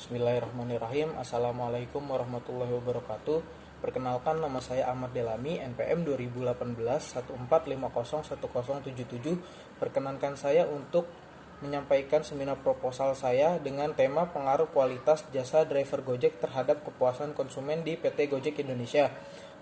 Bismillahirrahmanirrahim. Assalamualaikum warahmatullahi wabarakatuh. Perkenalkan, nama saya Ahmad Delami, NPM 2018 14501077. Perkenankan saya untuk menyampaikan seminar proposal saya dengan tema pengaruh kualitas jasa driver Gojek terhadap kepuasan konsumen di PT Gojek Indonesia.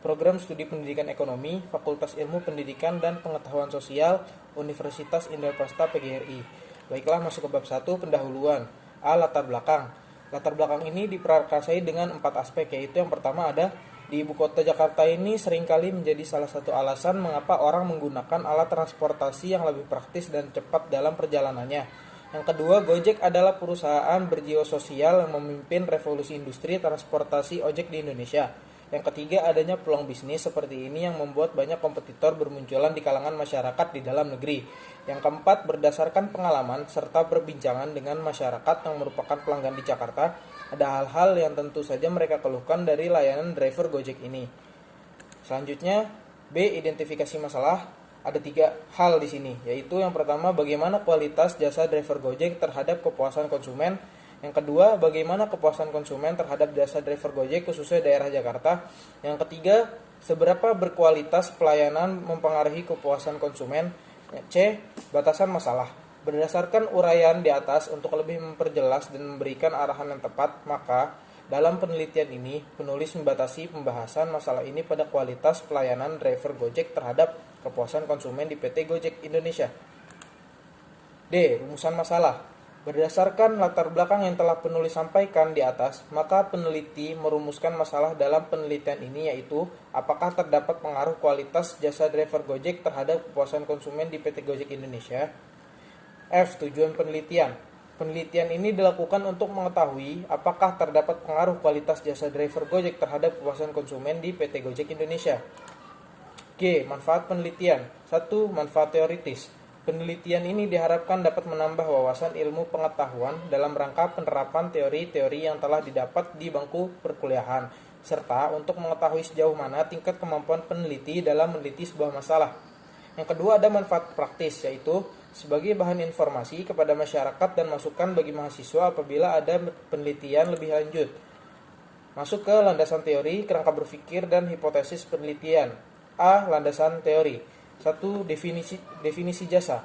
Program Studi Pendidikan Ekonomi, Fakultas Ilmu Pendidikan dan Pengetahuan Sosial, Universitas Indarprasta PGRI. Baiklah, masuk ke bab 1, pendahuluan. A. Latar belakang. Latar belakang ini diprakarsai dengan 4 aspek, yaitu yang pertama ada di ibu kota Jakarta ini seringkali menjadi salah satu alasan mengapa orang menggunakan alat transportasi yang lebih praktis dan cepat dalam perjalanannya. Yang kedua, Gojek adalah perusahaan berjiwa sosial yang memimpin revolusi industri transportasi ojek di Indonesia. Yang ketiga, adanya peluang bisnis seperti ini yang membuat banyak kompetitor bermunculan di kalangan masyarakat di dalam negeri. Yang keempat, berdasarkan pengalaman serta perbincangan dengan masyarakat yang merupakan pelanggan di Jakarta, ada hal-hal yang tentu saja mereka keluhkan dari layanan driver Gojek ini. Selanjutnya, B. Identifikasi masalah. Ada 3 hal di sini, yaitu yang pertama, bagaimana kualitas jasa driver Gojek terhadap kepuasan konsumen. Yang kedua, bagaimana kepuasan konsumen terhadap jasa driver Gojek khususnya daerah Jakarta. Yang ketiga, seberapa berkualitas pelayanan mempengaruhi kepuasan konsumen. C. Batasan masalah. Berdasarkan uraian di atas, untuk lebih memperjelas dan memberikan arahan yang tepat, maka dalam penelitian ini penulis membatasi pembahasan masalah ini pada kualitas pelayanan driver Gojek terhadap kepuasan konsumen di PT Gojek Indonesia. D. Rumusan masalah. Berdasarkan latar belakang yang telah penulis sampaikan di atas, maka peneliti merumuskan masalah dalam penelitian ini, yaitu apakah terdapat pengaruh kualitas jasa driver Gojek terhadap kepuasan konsumen di PT Gojek Indonesia. F. Tujuan penelitian. Penelitian ini dilakukan untuk mengetahui apakah terdapat pengaruh kualitas jasa driver Gojek terhadap kepuasan konsumen di PT Gojek Indonesia. G. Manfaat penelitian. 1. Manfaat teoritis. Penelitian ini diharapkan dapat menambah wawasan ilmu pengetahuan dalam rangka penerapan teori-teori yang telah didapat di bangku perkuliahan, serta untuk mengetahui sejauh mana tingkat kemampuan peneliti dalam meneliti sebuah masalah. Yang kedua, ada manfaat praktis, yaitu sebagai bahan informasi kepada masyarakat dan masukan bagi mahasiswa apabila ada penelitian lebih lanjut. Masuk ke landasan teori, kerangka berpikir, dan hipotesis penelitian. A. Landasan teori. 1. Definisi jasa.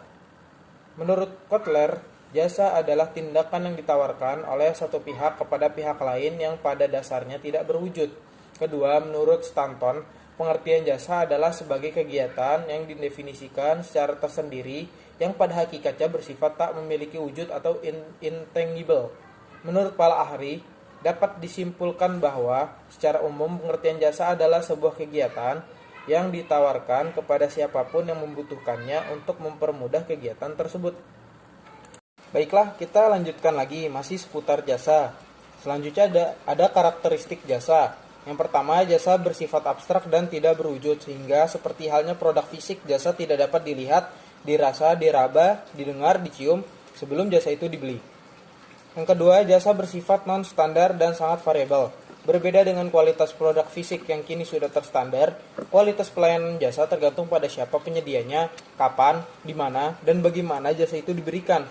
Menurut Kotler, jasa adalah tindakan yang ditawarkan oleh satu pihak kepada pihak lain yang pada dasarnya tidak berwujud. Kedua, menurut Stanton, pengertian jasa adalah sebagai kegiatan yang didefinisikan secara tersendiri yang pada hakikatnya bersifat tak memiliki wujud atau intangible. Menurut para ahli, dapat disimpulkan bahwa secara umum pengertian jasa adalah sebuah kegiatan yang ditawarkan kepada siapapun yang membutuhkannya untuk mempermudah kegiatan tersebut. Baiklah, kita lanjutkan lagi, masih seputar jasa. Selanjutnya ada karakteristik jasa. Yang pertama, jasa bersifat abstrak dan tidak berwujud, sehingga seperti halnya produk fisik, jasa tidak dapat dilihat, dirasa, diraba, didengar, dicium sebelum jasa itu dibeli. Yang kedua, jasa bersifat non-standar dan sangat variabel. Berbeda dengan kualitas produk fisik yang kini sudah terstandar, kualitas pelayanan jasa tergantung pada siapa penyedianya, kapan, di mana, dan bagaimana jasa itu diberikan.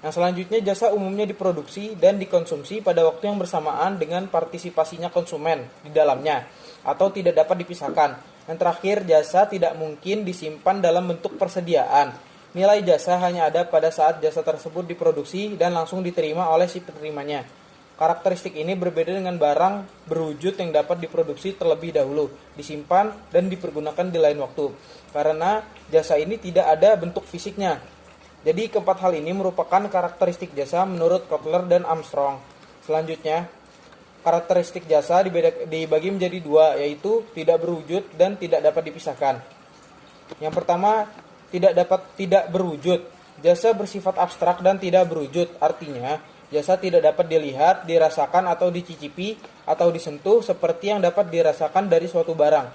Yang selanjutnya, jasa umumnya diproduksi dan dikonsumsi pada waktu yang bersamaan dengan partisipasinya konsumen di dalamnya, atau tidak dapat dipisahkan. Yang terakhir, jasa tidak mungkin disimpan dalam bentuk persediaan. Nilai jasa hanya ada pada saat jasa tersebut diproduksi dan langsung diterima oleh si penerimanya. Karakteristik ini berbeda dengan barang berwujud yang dapat diproduksi terlebih dahulu, disimpan, dan dipergunakan di lain waktu. Karena jasa ini tidak ada bentuk fisiknya. Jadi keempat hal ini merupakan karakteristik jasa menurut Kotler dan Armstrong. Selanjutnya, karakteristik jasa dibagi menjadi 2, yaitu tidak berwujud dan tidak dapat dipisahkan. Yang pertama, tidak berwujud. Jasa bersifat abstrak dan tidak berwujud, artinya jasa tidak dapat dilihat, dirasakan, atau dicicipi, atau disentuh seperti yang dapat dirasakan dari suatu barang.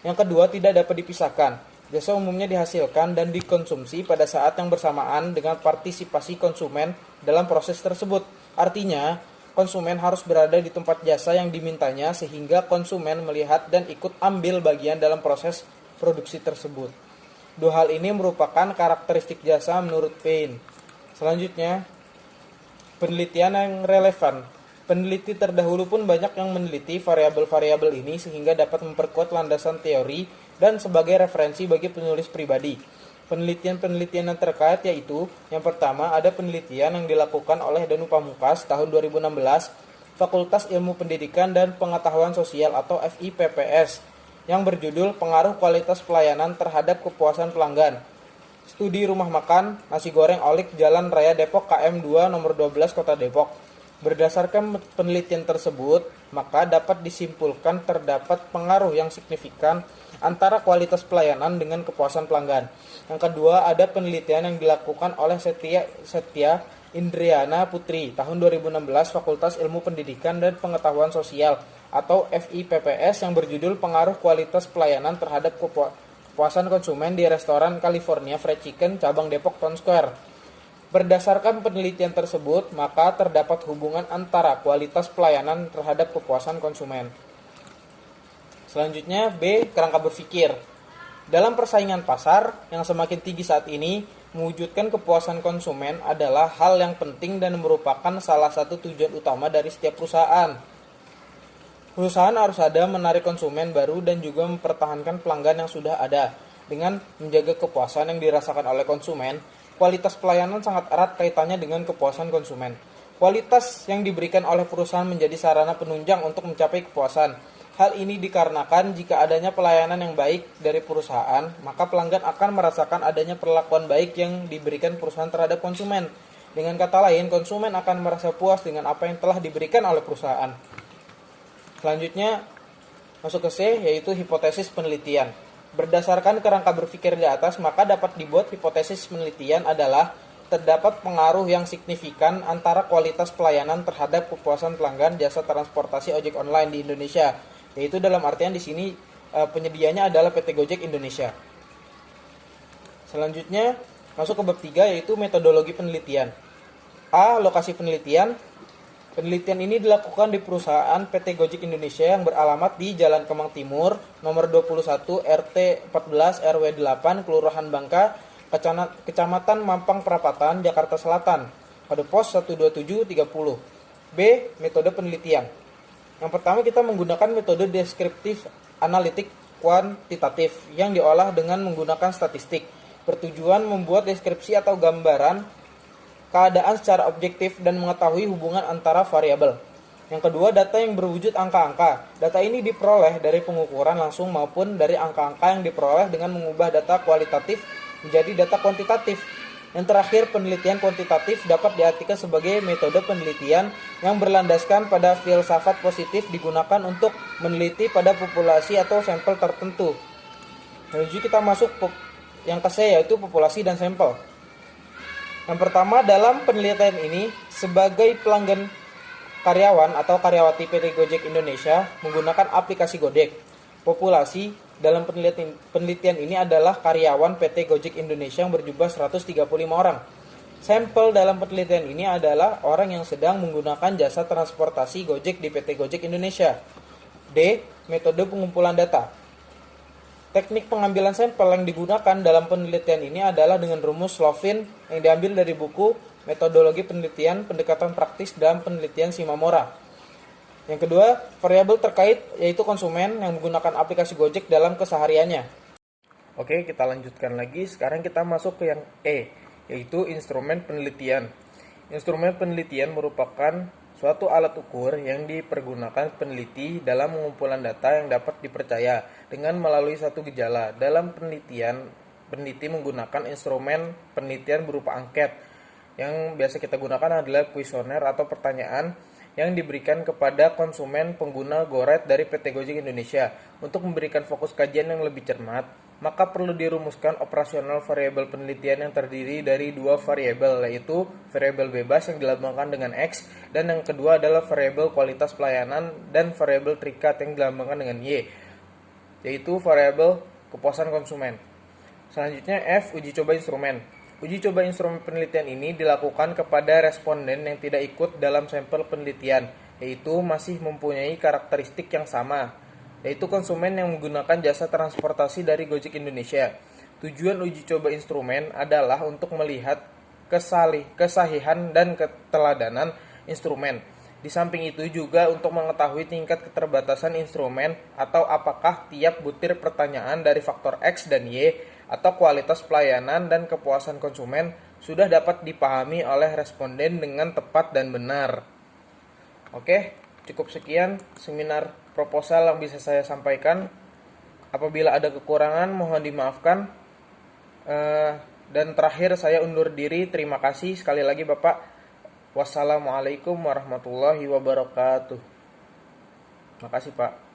Yang kedua, tidak dapat dipisahkan. Jasa umumnya dihasilkan dan dikonsumsi pada saat yang bersamaan dengan partisipasi konsumen dalam proses tersebut. Artinya, konsumen harus berada di tempat jasa yang dimintanya sehingga konsumen melihat dan ikut ambil bagian dalam proses produksi tersebut. 2 hal ini merupakan karakteristik jasa menurut Payne. Selanjutnya, penelitian yang relevan. Peneliti terdahulu pun banyak yang meneliti variabel-variabel ini sehingga dapat memperkuat landasan teori dan sebagai referensi bagi penulis pribadi. Penelitian-penelitian yang terkait yaitu, yang pertama ada penelitian yang dilakukan oleh Danu Pamungkas tahun 2016, Fakultas Ilmu Pendidikan dan Pengetahuan Sosial atau FIPPS, yang berjudul Pengaruh Kualitas Pelayanan Terhadap Kepuasan Pelanggan. Studi rumah makan nasi goreng Olik Jalan Raya Depok KM 2 nomor 12 Kota Depok. Berdasarkan penelitian tersebut, maka dapat disimpulkan terdapat pengaruh yang signifikan antara kualitas pelayanan dengan kepuasan pelanggan. Yang kedua, ada penelitian yang dilakukan oleh Setia Indriana Putri tahun 2016 Fakultas Ilmu Pendidikan dan Pengetahuan Sosial atau FIPPS yang berjudul Pengaruh Kualitas Pelayanan Terhadap Kepuasan Konsumen di Restoran California Fried Chicken cabang Depok Town Square. Berdasarkan penelitian tersebut, maka terdapat hubungan antara kualitas pelayanan terhadap kepuasan konsumen. Selanjutnya, B. Kerangka berpikir. Dalam persaingan pasar yang semakin tinggi saat ini, mewujudkan kepuasan konsumen adalah hal yang penting dan merupakan salah satu tujuan utama dari setiap perusahaan. Perusahaan harus ada menarik konsumen baru dan juga mempertahankan pelanggan yang sudah ada. Dengan menjaga kepuasan yang dirasakan oleh konsumen, kualitas pelayanan sangat erat kaitannya dengan kepuasan konsumen. Kualitas yang diberikan oleh perusahaan menjadi sarana penunjang untuk mencapai kepuasan. Hal ini dikarenakan jika adanya pelayanan yang baik dari perusahaan, maka pelanggan akan merasakan adanya perlakuan baik yang diberikan perusahaan terhadap konsumen. Dengan kata lain, konsumen akan merasa puas dengan apa yang telah diberikan oleh perusahaan. Selanjutnya, masuk ke C, yaitu hipotesis penelitian. Berdasarkan kerangka berpikir di atas, maka dapat dibuat hipotesis penelitian adalah terdapat pengaruh yang signifikan antara kualitas pelayanan terhadap kepuasan pelanggan jasa transportasi ojek online di Indonesia. Yaitu dalam artian di sini penyedianya adalah PT Gojek Indonesia. Selanjutnya, masuk ke bab 3 yaitu metodologi penelitian. A. Lokasi penelitian. Penelitian ini dilakukan di perusahaan PT Gojek Indonesia yang beralamat di Jalan Kemang Timur, nomor 21 RT 14 RW 8, Kelurahan Bangka, Kecamatan Mampang Perapatan, Jakarta Selatan, kode pos 12730. B. Metode penelitian. Yang pertama kita menggunakan metode deskriptif analitik kuantitatif yang diolah dengan menggunakan statistik. Bertujuan membuat deskripsi atau gambaran keadaan secara objektif dan mengetahui hubungan antara variabel. Yang kedua, data yang berwujud angka-angka. Data ini diperoleh dari pengukuran langsung maupun dari angka-angka yang diperoleh dengan mengubah data kualitatif menjadi data kuantitatif. Yang terakhir, penelitian kuantitatif dapat diartikan sebagai metode penelitian yang berlandaskan pada filsafat positif digunakan untuk meneliti pada populasi atau sampel tertentu. Selanjutnya kita masuk yang ke C, yaitu populasi dan sampel. Yang pertama, dalam penelitian ini, sebagai pelanggan karyawan atau karyawati PT Gojek Indonesia menggunakan aplikasi Gojek. Populasi dalam penelitian ini adalah karyawan PT Gojek Indonesia yang berjumlah 135 orang. Sampel dalam penelitian ini adalah orang yang sedang menggunakan jasa transportasi Gojek di PT Gojek Indonesia. D. Metode pengumpulan data. Teknik pengambilan sampel yang digunakan dalam penelitian ini adalah dengan rumus Slovin yang diambil dari buku Metodologi Penelitian Pendekatan Praktis dalam Penelitian Shimamura. Yang kedua, variabel terkait yaitu konsumen yang menggunakan aplikasi Gojek dalam kesehariannya. Oke, kita lanjutkan lagi. Sekarang kita masuk ke yang E, yaitu instrumen penelitian. Instrumen penelitian merupakan suatu alat ukur yang dipergunakan peneliti dalam pengumpulan data yang dapat dipercaya dengan melalui satu gejala. Dalam penelitian, peneliti menggunakan instrumen penelitian berupa angket. Yang biasa kita gunakan adalah kuesioner atau pertanyaan yang diberikan kepada konsumen pengguna GoRide dari PT Gojek Indonesia. Untuk memberikan fokus kajian yang lebih cermat, maka perlu dirumuskan operasional variabel penelitian yang terdiri dari dua variabel, yaitu variabel bebas yang dilambangkan dengan X, dan yang kedua adalah variabel kualitas pelayanan dan variabel terikat yang dilambangkan dengan Y, yaitu variabel kepuasan konsumen. Selanjutnya F, uji coba instrumen. Uji coba instrumen penelitian ini dilakukan kepada responden yang tidak ikut dalam sampel penelitian, yaitu masih mempunyai karakteristik yang sama, yaitu konsumen yang menggunakan jasa transportasi dari Gojek Indonesia. Tujuan uji coba instrumen adalah untuk melihat kesahihan dan keteladanan instrumen. Di samping itu juga untuk mengetahui tingkat keterbatasan instrumen atau apakah tiap butir pertanyaan dari faktor X dan Y atau kualitas pelayanan dan kepuasan konsumen sudah dapat dipahami oleh responden dengan tepat dan benar. Oke, cukup sekian seminar proposal yang bisa saya sampaikan. Apabila ada kekurangan mohon dimaafkan. Dan terakhir saya undur diri. Terima kasih sekali lagi Bapak. Wassalamualaikum warahmatullahi wabarakatuh. Makasih Pak.